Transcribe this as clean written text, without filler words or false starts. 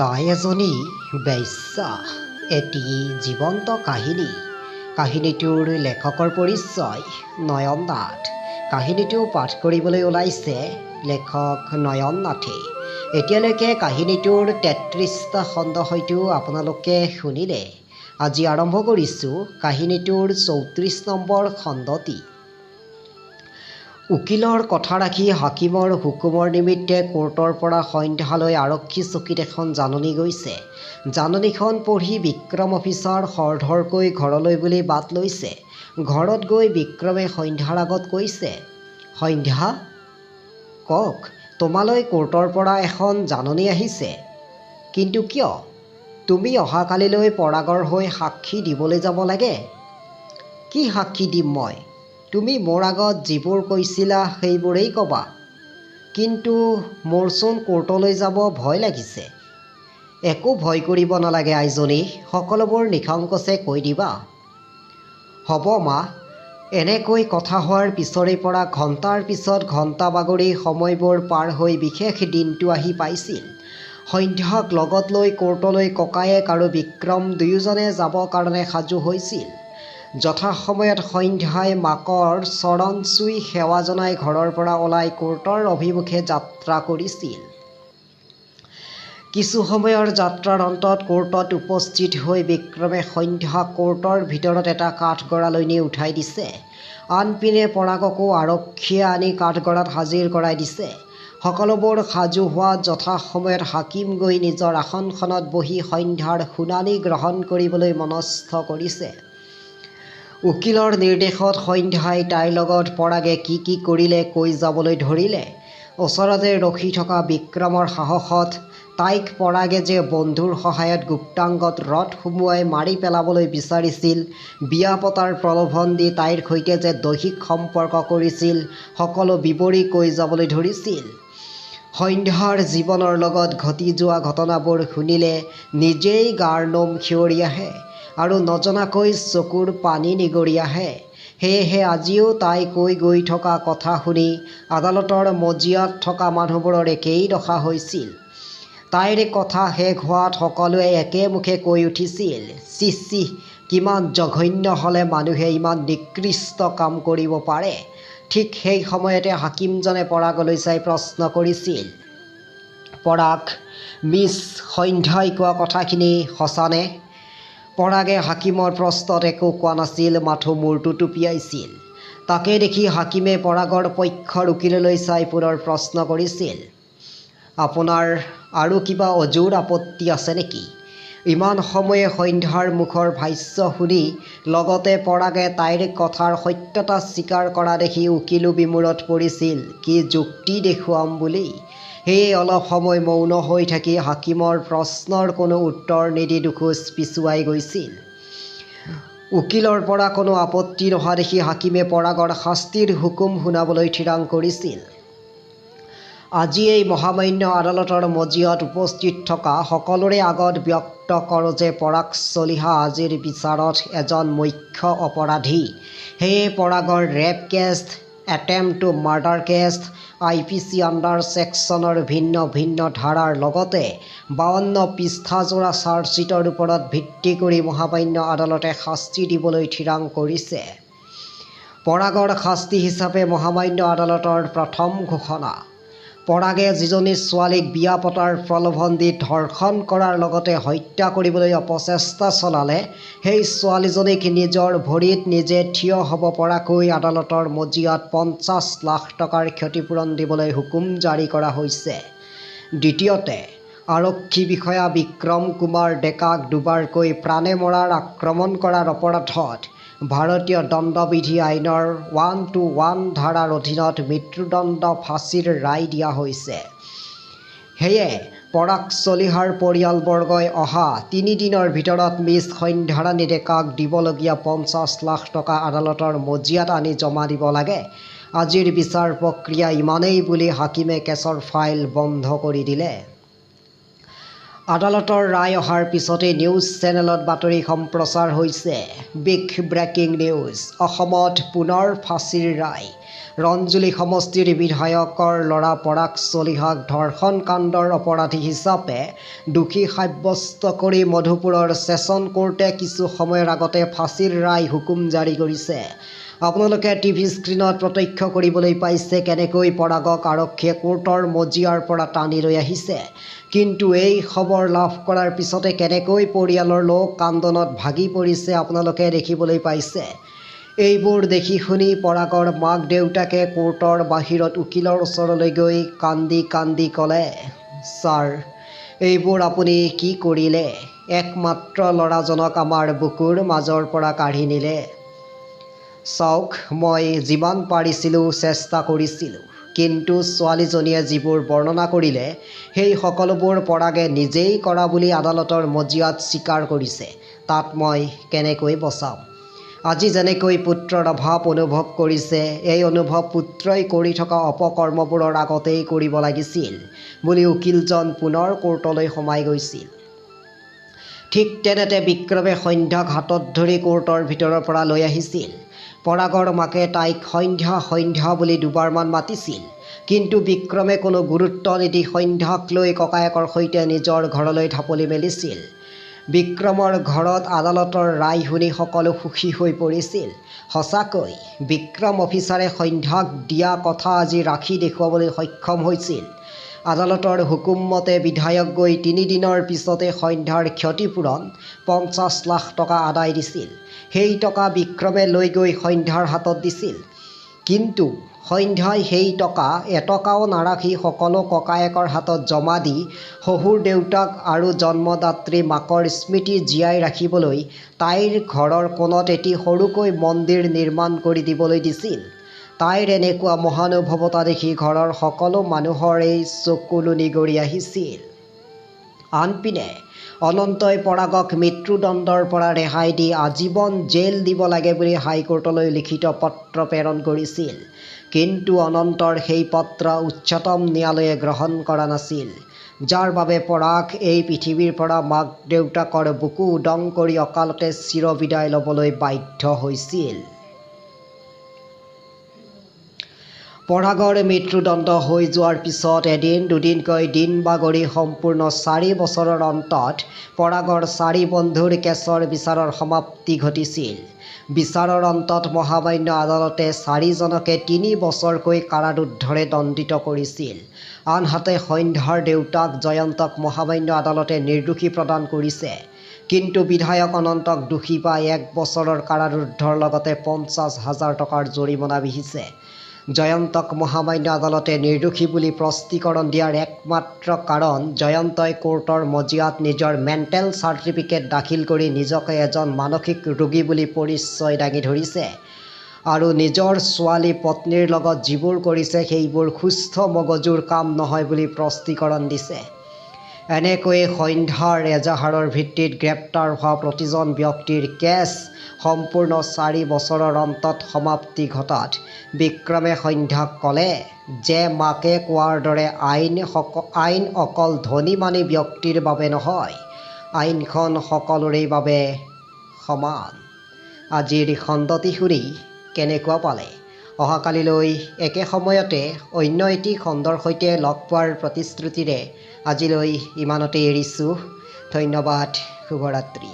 তাই এজনী বেশ্যা এটি জীৱন্ত কাহিনী। কাহিনীটোৰ লেখকৰ পৰিচয় নয়ন নাথ। কাহিনীটো পাঠ কৰিবলৈ ওলাইছে লেখক নয়ন নাথে। এতিয়ালৈকে কাহিনীটোৰ ৩৩টা খণ্ড হয়তো আপোনালোকে শুনিলে। আজি আৰম্ভ কৰিছোঁ কাহিনীটোৰ ৩৪ নম্বৰ খণ্ডটি। উকিলৰ কথা ৰাখি হাকিমৰ হুকুমৰ নিমিত্তে কোৰ্টৰ পৰা সন্ধ্যালৈ আৰক্ষী চকীত এখন জাননী গৈছে। জাননীখন পঢ়ি বিক্ৰম অফিচাৰ খৰধৰকৈ ঘৰলৈ বুলি বাট লৈছে। ঘৰত গৈ বিক্ৰমে সন্ধ্যাৰ আগত কৈছে, সন্ধ্যা, কওক, তোমালৈ কোৰ্টৰ পৰা এখন জাননী আহিছে। কিন্তু কিয়? তুমি অহাকালিলৈ পৰাগৰ হৈ সাক্ষী দিবলৈ যাব লাগে। কি সাক্ষী দিম মই? তুমি মোৰ আগত যিবোৰ কৈছিলা সেইবোৰেই ক'বা। কিন্তু মোৰচোন কোৰ্টলৈ যাব ভয় লাগিছে। একো ভয় কৰিব নালাগে আইজনী, সকলোবোৰ নিসংকোচে কৈ দিবা। হ'ব মা। এনেকৈ কথা হোৱাৰ পিছৰে পৰা ঘণ্টাৰ পিছত ঘণ্টা বাগৰি সময়বোৰ পাৰ হৈ বিশেষ দিনটো আহি পাইছিল। সন্ধ্যাক লগত লৈ কোৰ্টলৈ ককায়েক আৰু বিক্ৰম দুয়োজনে যাব কাৰণে সাজু হৈছিল। যথাসময়ত সন্ধ্যাই মাকৰ চৰণ চুই সেৱা জনাই ঘৰৰ পৰা ওলাই কোৰ্টৰ অভিমুখে যাত্ৰা কৰিছিল। কিছু সময়ৰ যাত্ৰাৰ অন্তত কোৰ্টত উপস্থিত হৈ বিক্ৰমে সন্ধ্যাক কোৰ্টৰ ভিতৰত এটা কাঠগড়ালৈ নি উঠাই দিছে। আনপিনে পৰাগকো আৰক্ষীয়ে আনি কাঠগড়াত হাজিৰ কৰাই দিছে। সকলোবোৰ সাজু হোৱাত যথাসময়ত হাকিম গৈ নিজৰ আসনখনত বহি সন্ধ্যাৰ শুনানি গ্ৰহণ কৰিবলৈ মনস্থ কৰিছে। উকিলৰ নিৰ্দেশত সন্ধ্যাই তাইৰ লগত পৰাগে কি কি কৰিলে কৈ যাবলৈ ধৰিলে। ওচৰতে ৰখি থকা বিক্ৰমৰ সাহসত তাইক পৰাগে যে বন্ধুৰ সহায়ত গুপ্তাংগত ৰথ সুমুৱাই মাৰি পেলাবলৈ বিচাৰিছিল, বিয়া পতাৰ প্ৰলোভন দি তাইৰ সৈতে যে দৈহিক সম্পৰ্ক কৰিছিল, সকলো বিৱৰি কৈ যাবলৈ ধৰিছিল। সন্ধ্যাৰ জীৱনৰ লগত ঘটি যোৱা ঘটনাবোৰ শুনিলে নিজেই গাৰ নোম শিয়ৰি আহে আৰু নজনাকৈ চকুৰ পানী নিগৰি আহে। সেয়েহে আজিও তাই কৈ গৈ থকা কথা শুনি আদালতৰ মজিয়াত থকা মানুহবোৰৰ একেই দশা হৈছিল। তাইৰ কথা শেষ হোৱাত সকলোৱে একেমুখে কৈ উঠিছিল, চিঃ চিঃ, কিমান জঘন্য হ'লে মানুহে ইমান নিকৃষ্ট কাম কৰিব পাৰে। ঠিক সেই সময়তে হাকিমজনে পৰাগলৈ চাই প্ৰশ্ন কৰিছিল, পৰাগ, মিছ সন্ধ্যাই কোৱা কথাখিনি সঁচানে? পৰাগে হাকিমৰ প্ৰশ্নত একো কোৱা নাছিল, মাথো মূৰটো টুপিয়াইছিল। তাকে দেখি হাকিমে পৰাগৰ পক্ষৰ উকিললৈ চাই পুনৰ প্ৰশ্ন কৰিছিল, আপোনাৰ আৰু কিবা অজুৰ আপত্তি আছে নেকি? ইমান সময়ে সন্ধ্যাৰ মুখৰ ভাষ্য শুনি লগতে পৰাগে তাইৰ কথাৰ সত্যতা স্বীকাৰ কৰা দেখি উকিলো বিমূৰত পৰিছিল, কি যুক্তি দেখুৱাম বুলি। সেয়ে অলপ সময় মৌন হৈ থাকি হাকিমৰ প্ৰশ্নৰ কোনো উত্তৰ নিদি দুখোজ পিছুৱাই গৈছিল। উকিলৰ পৰা কোনো আপত্তি নহা দেখি হাকিমে পৰাগৰ শাস্তিৰ হুকুম শুনাবলৈ থিৰাং কৰিছিল। আজি এই মহামান্য আদালতৰ মজিয়াত উপস্থিত থকা সকলোৰে আগত ব্যক্ত কৰোঁ যে পৰাগ চলিহা আজিৰ বিচাৰত এজন মুখ্য অপৰাধী। সেয়ে পৰাগৰ rape case, attempt to murder case, IPC under ছেকশ্যনৰ ভিন্ন ভিন্ন ধাৰাৰ লগতে 52 পৃষ্ঠাজোৰা চাৰ্জশ্বিটৰ ওপৰত ভিত্তি কৰি মহামান্য আদালতে শাস্তি দিবলৈ থিৰাং কৰিছে। পৰাগৰ শাস্তি হিচাপে মহামান্য আদালতৰ প্ৰথম ঘোষণা, পৰাগে যিজনী ছোৱালীক বিয়া পতাৰ প্ৰলোভন দি ধৰ্ষণ কৰাৰ লগতে হত্যা কৰিবলৈ অপচেষ্টা চলালে, সেই ছোৱালীজনীক নিজৰ ভৰিত নিজে থিয় হ'ব পৰাকৈ আদালতৰ মজিয়াত 50 লাখ টকাৰ ক্ষতিপূৰণ দিবলৈ হুকুম জাৰি কৰা হৈছে। দ্বিতীয়তে, আৰক্ষী বিষয়া বিক্ৰম কুমাৰ ডেকাক দুবাৰকৈ প্ৰাণে মৰাৰ আক্ৰমণ কৰাৰ অপৰাধত ভাৰতীয় দণ্ডবিধি আইনৰ 121 ধাৰাৰ অধীনত মৃত্যুদণ্ড ফাঁচীৰ ৰায় দিয়া হৈছে। সেয়ে পৰাগ চলিহাৰ পৰিয়ালবৰ্গই অহা 3 দিনৰ ভিতৰত মিছ সন্ধ্যাৰাণী ডেকাক দিবলগীয়া 50 লাখ টকা আদালতৰ মজিয়াত আনি জমা দিব লাগে। আজিৰ বিচাৰ প্ৰক্ৰিয়া ইমানেই বুলি হাকিমে কেছৰ ফাইল বন্ধ কৰি দিলে। আদালতৰ ৰায় অহাৰ পিছতে নিউজ চেনেলত বাতৰি সম্প্ৰচাৰ হৈছে। Big breaking news. অসমত পুনৰ ফাঁচীৰ ৰায়। ৰঞ্জুলী সমষ্টিৰ বিধায়কৰ ল'ৰা পৰাগ চলিহাক ধৰ্ষণ কাণ্ডৰ অপৰাধী হিচাপে দোষী সাব্যস্ত কৰি মধুপুৰৰ ছেছন কোৰ্টে কিছু সময়ৰ আগতে ফাঁচীৰ ৰায় হুকুম জাৰি কৰিছে। আপোনালোকে টিভি স্ক্ৰীণত প্ৰত্যক্ষ কৰিবলৈ পাইছে কেনেকৈ পৰাগক আৰক্ষীয়ে কোৰ্টৰ মজিয়াৰ পৰা টানি লৈ আহিছে। কিন্তু এই খবৰ লাভ কৰাৰ পিছতে কেনেকৈ পৰিয়ালৰ লোক কান্দোনত ভাগি পৰিছে আপোনালোকে দেখিবলৈ পাইছে। এইবোৰ দেখি শুনি পৰাগৰ মাক দেউতাকে কোৰ্টৰ বাহিৰত উকিলৰ ওচৰলৈ গৈ কান্দি কান্দি ক'লে, ছাৰ, এইবোৰ আপুনি কি কৰিলে? একমাত্ৰ ল'ৰাজনক আমাৰ বুকুৰ মাজৰ পৰা কাঢ়ি নিলে। চাওক, মই যিমান পাৰিছিলোঁ চেষ্টা কৰিছিলোঁ, কিন্তু ছোৱালীজনীয়ে যিবোৰ বৰ্ণনা কৰিলে সেই সকলোবোৰ পৰাগে নিজেই কৰা বুলি আদালতৰ মজিয়াত স্বীকাৰ কৰিছে। তাত মই কেনেকৈ বচাম? আজি যেনেকৈ পুত্ৰৰ অভাৱ অনুভৱ কৰিছে, এই অনুভৱ পুত্ৰই কৰি থকা অপকৰ্মবোৰৰ আগতেই কৰিব লাগিছিল বুলি উকিলজন পুনৰ কোৰ্টলৈ সোমাই গৈছিল। ঠিক তেনেতে বিক্ৰমে সন্ধ্যাক হাতত ধৰি কোৰ্টৰ ভিতৰৰ পৰা লৈ আহিছিল। পৰাগৰ মাকে তাইক সন্ধ্যা সন্ধ্যা বুলি দুবাৰমান মাতিছিল, কিন্তু বিক্ৰমে কোনো গুৰুত্ব নিদি সন্ধ্যাক লৈ ককায়েকৰ সৈতে নিজৰ ঘৰলৈ ঢাপলি মেলিছিল। বিক্ৰমৰ ঘৰত আদালতৰ ৰায় শুনি সকলো সুখী হৈ পৰিছিল। সঁচাকৈ বিক্ৰম অফিচাৰে সন্ধ্যাক দিয়া কথা আজি ৰাখি দেখুৱাবলৈ সক্ষম হৈছিল। আদালতৰ হুকুম মতে বিধায়ক গৈ ৩ দিনৰ পিছতে সন্ধ্যাৰ ক্ষতিপূৰণ ৫০ লাখ টকা আদায় দিছিল। সেই টকা বিক্ৰমে লৈ গৈ সন্ধ্যাৰ হাতত দিছিল। কিন্তু সন্ধ্যাই সেই টকা এটকাও নাৰাখি সকলো ককায়েকৰ হাতত জমা দি শহুৰ দেউতাক আৰু জন্মদাত্ৰী মাকৰ স্মৃতি জীয়াই ৰাখিবলৈ তাইৰ ঘৰৰ কোণত এটি সৰুকৈ মন্দিৰ নিৰ্মাণ কৰি দিবলৈ দিছিল। তাইৰ এনেকুৱা মহানুভৱতা দেখি ঘৰৰ সকলো মানুহৰেই চকুলো নিগৰি আহিছিল। আনপিনে অনন্তই পৰাগক মৃত্যুদণ্ডৰ পৰা ৰেহাই দি আজীৱন জেল দিব লাগে বুলি হাইকোৰ্টলৈ লিখিত পত্ৰ প্ৰেৰণ কৰিছিল। কিন্তু অনন্তৰ সেই পত্ৰ উচ্চতম ন্যায়ালয়ে গ্ৰহণ কৰা নাছিল, যাৰ বাবে পৰাগ এই পৃথিৱীৰ পৰা মাক দেউতাকৰ বুকু উদং কৰি অকালতে চিৰবিদায় ল'বলৈ বাধ্য হৈছিল। পৰাগৰ মৃত্যুদণ্ড হৈ যোৱাৰ পিছত এদিন দুদিনকৈ দিন বাগৰি সম্পূৰ্ণ ৪ বছৰৰ অন্তত পৰাগৰ ৪ বন্ধুৰ কেছৰ বিচাৰৰ সমাপ্তি ঘটিছিল। বিচাৰৰ অন্তত মহামান্য আদালতে ৪জনকে ৩ বছৰকৈ কাৰাৰুদ্ধৰে দণ্ডিত কৰিছিল। আনহাতে সন্ধ্যাৰ দেউতাক জয়ন্তক মহামান্য আদালতে নিৰ্দোষী প্ৰদান কৰিছে। কিন্তু বিধায়ক অনন্তক দোষী পাই ১ বছৰৰ কাৰাৰুদ্ধৰ লগতে ৫০,০০০ টকাৰ জৰিমনা বিহিছে। জয়ন্তক মহামান্য আদালতে নিৰ্দোষী বুলি স্পষ্টীকৰণ দিয়াৰ একমাত্ৰ কাৰণ জয়ন্তই কোৰ্টৰ মজিয়াত নিজৰ মেণ্টেল চাৰ্টিফিকেট দাখিল কৰি নিজকে এজন মানসিক ৰোগী বুলি পৰিচয় দাঙি ধৰিছে আৰু নিজৰ ছোৱালী পত্নীৰ লগত যিবোৰ কৰিছে সেইবোৰ সুস্থ মগজুৰ কাম নহয় বুলি স্পষ্টীকৰণ দিছে। এনেকৈয়ে সন্ধ্যাৰ এজাহাৰৰ ভিত্তিত গ্ৰেপ্তাৰ হোৱা প্ৰতিজন ব্যক্তিৰ কেছ সম্পূৰ্ণ ৪ বছৰৰ অন্তত সমাপ্তি ঘটাত বিক্ৰমে সন্ধ্যাক ক'লে যে মাকে কোৱাৰ দৰে আইন অকল ধনী-মানী ব্যক্তিৰ বাবে নহয়, আইনখন সকলোৰে বাবে সমান। আজিৰ খণ্ডটি শুনি কেনেকুৱা পালে? অহাকালিলৈ একে সময়তে অন্য এটি খণ্ডৰ সৈতে লগ পোৱাৰ প্ৰতিশ্ৰুতিৰে আজিলৈ ইমানতে এৰিছোঁ। ধন্যবাদ। শুভৰাত্ৰি।